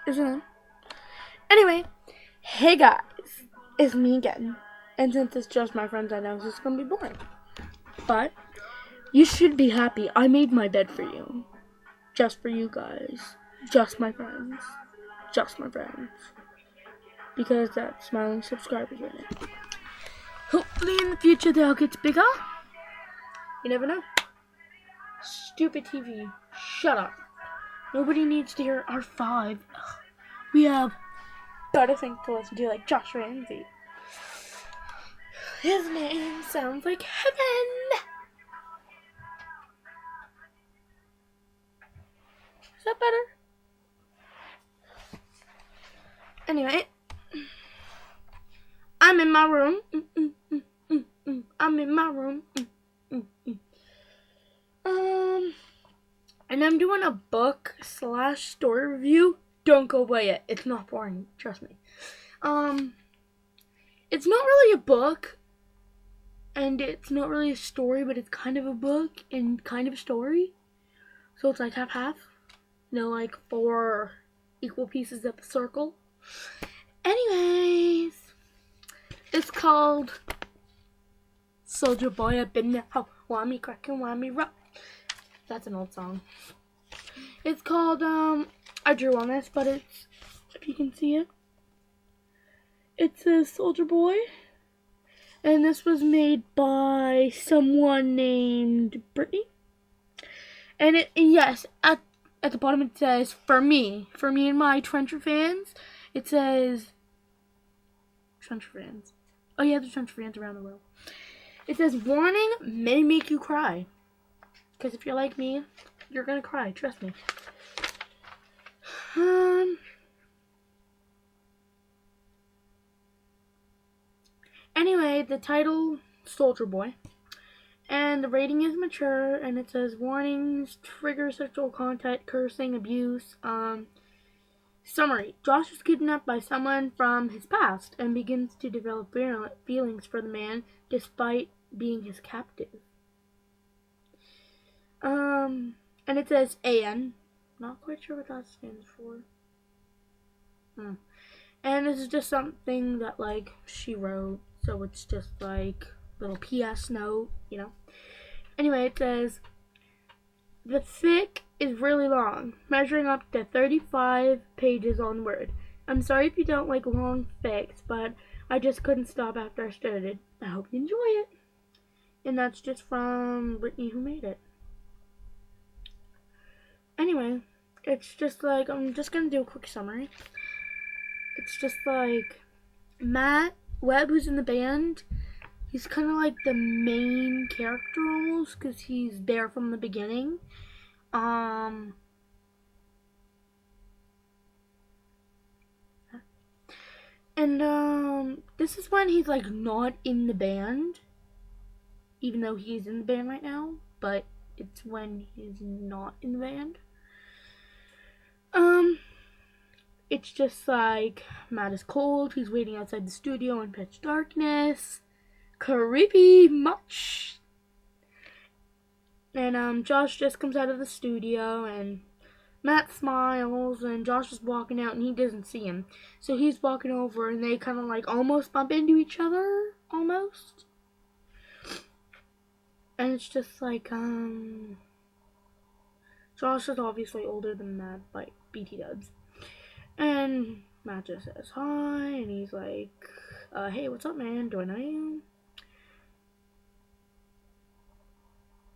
isn't it? Anyway, hey guys, it's me again. And since it's just my friends, I know this is gonna be boring. But you should be happy. I made my bed for you. Just for you guys. Just my friends. Just my friends. Because that's my only subscribers right now. Hopefully in the future they'll get bigger. You never know. Stupid TV. Shut up. Nobody needs to hear our 5. We have better things to listen to, like Josh Ramsey. His name sounds like heaven. Is that better? Anyway, I'm in my room. I'm in my room. And I'm doing a book/story review. Don't go away yet. It's not boring. Trust me. It's not really a book, and it's not really a story, but it's kind of a book and kind of a story. So it's like half. Like 4 equal pieces of a circle. Anyways, it's called Soldier Boy I've been now. Whammy crack and whammy rock. That's an old song. It's called, I drew on this, but it's, if you can see it, it says Soldier Boy. And this was made by someone named Brittany. And yes, at the bottom it says, for me and my Trencher fans, it says, Trencher fans. Oh yeah, there's Trencher fans around the world. It says, warning, may make you cry. Because if you're like me, you're gonna cry, trust me. Anyway, the title, Soldier Boy. And the rating is mature, and it says, warnings, trigger sexual content, cursing, abuse. Summary. Josh is kidnapped by someone from his past and begins to develop feelings for the man despite being his captive. And it says AN. Not quite sure what that stands for. And this is just something that, like, she wrote. So it's just, like, little PS note, you know. Anyway, it says, the fic is really long, measuring up to 35 pages on Word. I'm sorry if you don't like long fics, but I just couldn't stop after I started. I hope you enjoy it. And that's just from Brittany, who made it. Anyway, it's just like, I'm just gonna do a quick summary. It's just like, Matt Webb, who's in the band, he's kind of like the main character almost, because he's there from the beginning. And this is when he's like not in the band, even though he's in the band right now, but it's when he's not in the band. It's just like, Matt is cold, he's waiting outside the studio in pitch darkness. Creepy much. And Josh just comes out of the studio, and Matt smiles, and Josh is walking out, and he doesn't see him. So he's walking over, and they kind of like almost bump into each other, almost. And it's just like, Josh is obviously older than Matt by BT dubs. And Matt just says hi, and he's like, hey, what's up, man? Do I know you?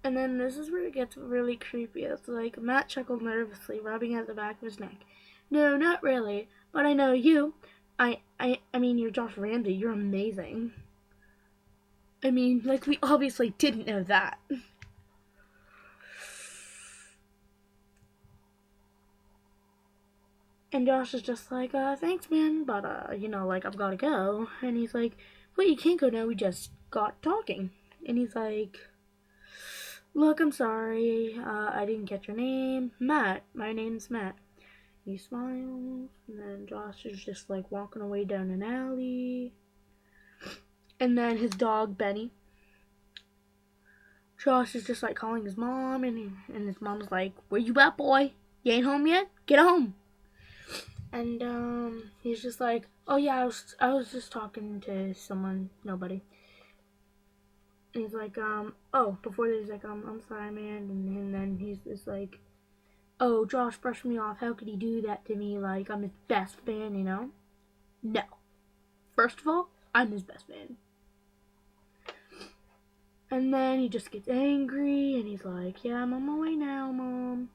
And then this is where it gets really creepy. It's like, Matt chuckled nervously, rubbing at the back of his neck. No, not really, but I know you. I mean, you're Josh Ramsey. You're amazing. I mean, like, we obviously didn't know that. And Josh is just like, thanks, man, but, like, I've gotta go. And he's like, wait, you can't go now, we just got talking. And he's like, look, I'm sorry, I didn't get your name. Matt, my name's Matt. He smiles, and then Josh is just, like, walking away down an alley. And then his dog, Benny. Josh is just, like, calling his mom, and his mom's like, where you at, boy? You ain't home yet? Get home. And he's just like, oh yeah, I was just talking to someone, nobody. And he's like, oh, before that he's like, I'm sorry, man. And then he's just like, oh, Josh brushed me off. How could he do that to me? Like, I'm his best fan, you know? No. First of all, I'm his best man. And then he just gets angry and he's like, yeah, I'm on my way now, Mom.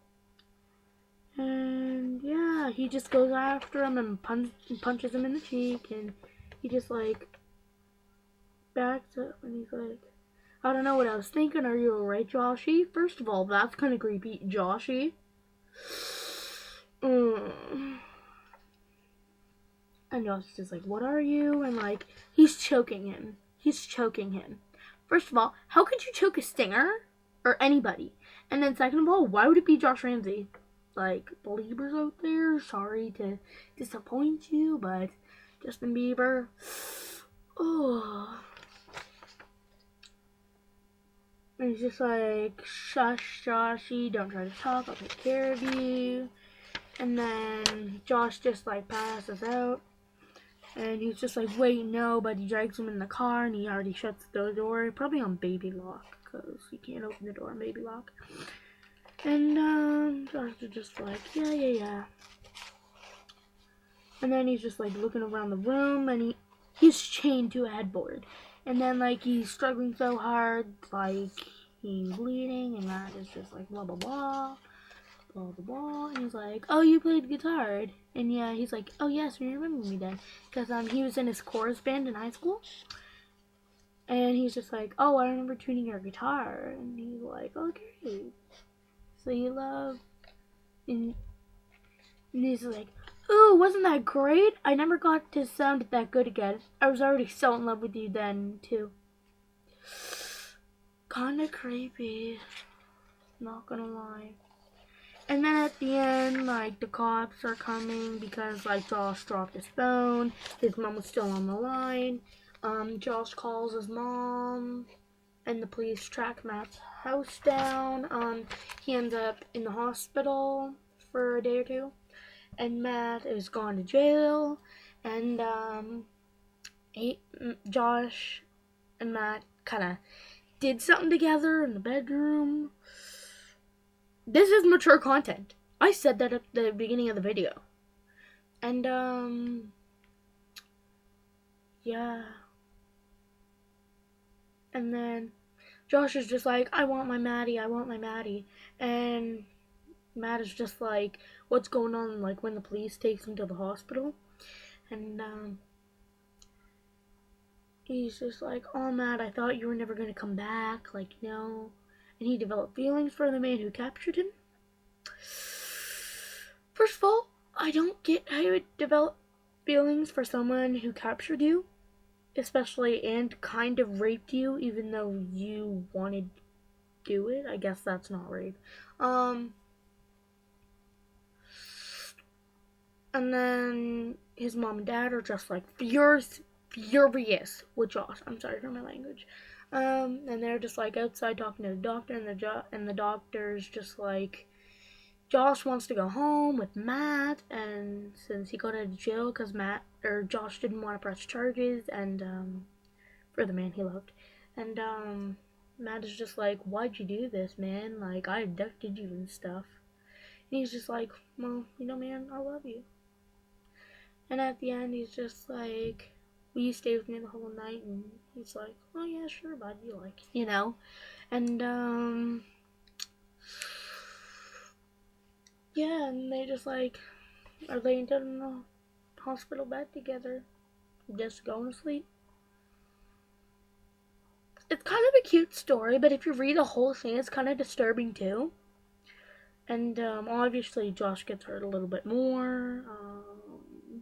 And yeah, he just goes after him and punches him in the cheek. And he just like backs up and he's like, I don't know what I was thinking. Are you alright, Joshy? First of all, that's kind of creepy. Joshy. And Josh is just like, what are you? And like, he's choking him. He's choking him. First of all, how could you choke a stinger? Or anybody? And then second of all, why would it be Josh Ramsey? Like, Beliebers out there, sorry to disappoint you, but Justin Bieber. Oh. And he's just like, shush, Joshy, don't try to talk, I'll take care of you. And then Josh just like passes out. And he's just like, wait, no, but he drags him in the car and he already shuts the door. Probably on baby lock, because you can't open the door on baby lock. And Josh is just like, yeah. And then he's just like looking around the room and he's chained to a headboard. And then like he's struggling so hard, like he's bleeding, and Matt is just like blah blah blah. Blah blah blah. And he's like, oh, you played guitar. And yeah, he's like, oh yes, you remember me then. Because he was in his chorus band in high school. And he's just like, oh, I remember tuning your guitar. And he's like, okay. So you love. And he's like, ooh, wasn't that great? I never got to sound that good again. I was already so in love with you then, too. Kinda creepy. Not gonna lie. And then at the end, like, the cops are coming because, like, Josh dropped his phone. His mom was still on the line. Josh calls his mom, and the police track Matt's house down. He ends up in the hospital for a day or two. And Matt is gone to jail. And, Josh and Matt kind of did something together in the bedroom. This is mature content. I said that at the beginning of the video. And, yeah. And then Josh is just like, I want my Maddie, I want my Maddie. And Matt is just like, what's going on, like, when the police takes him to the hospital. And, he's just like, oh, Matt, I thought you were never going to come back. Like, no. And he developed feelings for the man who captured him. First of all, I don't get how you would develop feelings for someone who captured you, especially and kind of raped you, even though you wanted to do it. I guess that's not rape. And then his mom and dad are just like furious with Josh. I'm sorry for my language. And they're just like outside talking to the doctor, and the doctor's just like, Josh wants to go home with Matt, and since he got out of jail because Josh didn't want to press charges, and for the man he loved, and Matt is just like, why'd you do this, man? Like, I abducted you and stuff. And he's just like, well, you know, man, I love you. And at the end, he's just like, will you stay with me the whole night? And he's like, oh yeah, sure, bud, you like, you know, and yeah, and they just like are laying down in the hospital bed together, just going to sleep. It's kind of a cute story, but if you read the whole thing, it's kind of disturbing too. And obviously, Josh gets hurt a little bit more.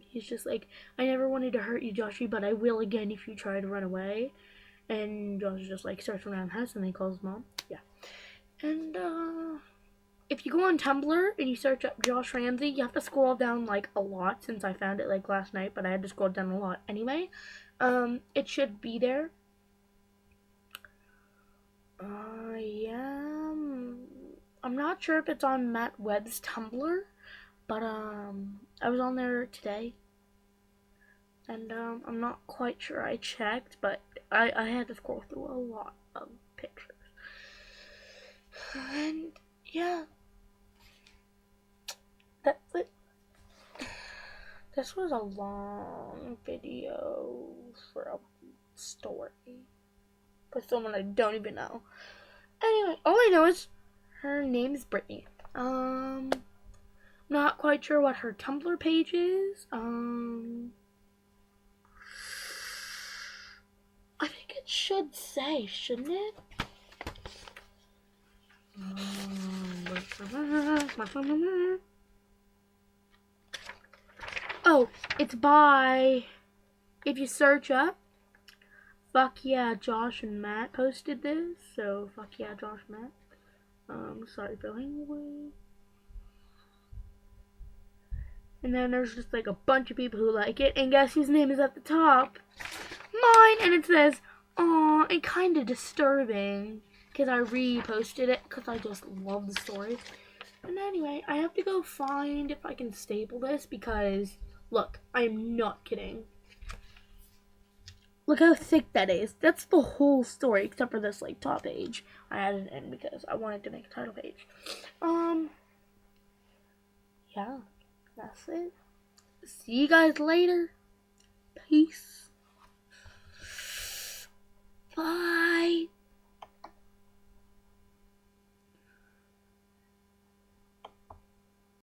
He's just like, I never wanted to hurt you, Joshy, but I will again if you try to run away. And Josh just like starts around the house and then calls mom. Yeah. And if you go on Tumblr and you search up Josh Ramsey, you have to scroll down like a lot since I found it like last night, but I had to scroll down a lot anyway. It should be there. Yeah. I'm not sure if it's on Matt Webb's Tumblr, But I was on there today, and I'm not quite sure I checked, but I had to scroll through a lot of pictures. And yeah, that's it. This was a long video for a story with someone I don't even know. Anyway, all I know is her name is Brittany. Not quite sure what her Tumblr page is. I think it should say, shouldn't it? Oh, it's by, if you search up, Fuck Yeah, Josh and Matt posted this, so fuck yeah, Josh and Matt. Sorry for language. And then there's just like a bunch of people who like it, and guess whose name is at the top? Mine, and it says, aw, and kind of disturbing, because I reposted it, because I just love the story. And anyway, I have to go find if I can staple this, because, look, I'm not kidding. Look how thick that is. That's the whole story, except for this, like, top page. I added it in because I wanted to make a title page. Yeah, that's it. See you guys later. Peace. Bye.